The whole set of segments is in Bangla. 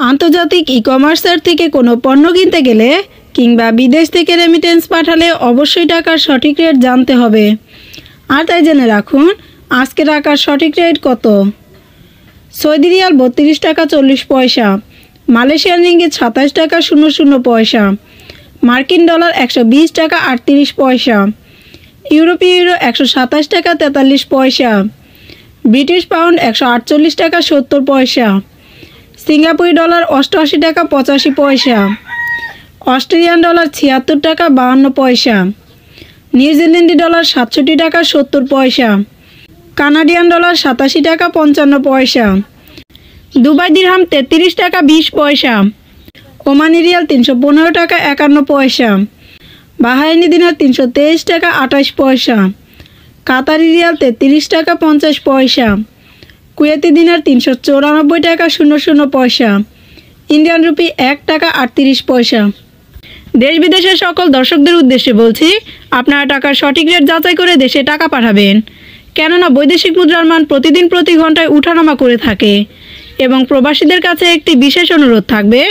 আন্তর্জাতিক ই-কমার্সের থেকে কোনো পণ্য কিনতে গেলে কিংবা বিদেশ থেকে রেমিটেন্স পাঠালে অবশ্যই টাকার সঠিক রেট জানতে হবে। আর তাই জেনে রাখুন আজকে টাকার সঠিক রেট কত। সৌদি রিয়াল 32 টাকা 40 পয়সা, মালয়েশিয়ান রিঙ্গিত 27 টাকা 00 পয়সা, মার্কিন ডলার 120 টাকা 38 পয়সা, ইউরোপীয় ইউরো 127 টাকা 43 পয়সা, ব্রিটিশ পাউন্ড 148 টাকা 70 পয়সা, সিঙ্গাপুরি ডলার 88 টাকা 85 পয়সা, অস্ট্রেলিয়ান ডলার 76 টাকা 52 পয়সা, নিউজিল্যান্ডি ডলার 67 টাকা 70 পয়সা, কানাডিয়ান ডলার 87 টাকা 55 পয়সা, দুবাই দিরহাম 33 টাকা 20 পয়সা, ওমানি রিয়াল 315 টাকা 51 পয়সা, বাহারাইনি দিনার 323 টাকা 28 পয়সা, কাতারি রিয়াল 33 টাকা 50 পয়সা, কুয়েতি দিনার 394 টাকা 00 পয়সা, ইন্ডিয়ান রুপি 1 টাকা 38 পয়সা। দেশ বিদেশের সকল দর্শকদের উদ্দেশ্যে বলছি, আপনারা টাকার সঠিক রেট যাচাই করে দেশে টাকা পাঠাবেন, কেননা বৈদেশিক মুদ্রার মান প্রতিদিন প্রতি ঘন্টায় উঠানামা করে থাকে। এবং প্রবাসীদের কাছে একটি বিশেষ অনুরোধ থাকবে,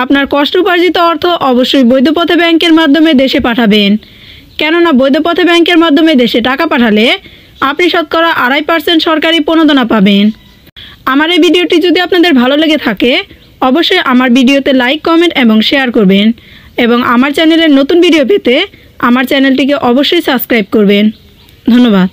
আপনার কষ্ট উপার্জিত অর্থ অবশ্যই বৈধপথে ব্যাংকের মাধ্যমে দেশে পাঠাবেন, কেননা বৈধপথে ব্যাংকের মাধ্যমে দেশে টাকা পাঠালে আপনি শতকরা 2.5% সরকারি প্রণোদনা পাবেন। আমার এই ভিডিওটি যদি আপনাদের ভালো লেগে থাকে অবশ্যই আমার ভিডিওতে লাইক, কমেন্ট এবং শেয়ার করবেন এবং আমার চ্যানেলের নতুন ভিডিও পেতে আমার চ্যানেলটিকে অবশ্যই সাবস্ক্রাইব করবেন। ধন্যবাদ।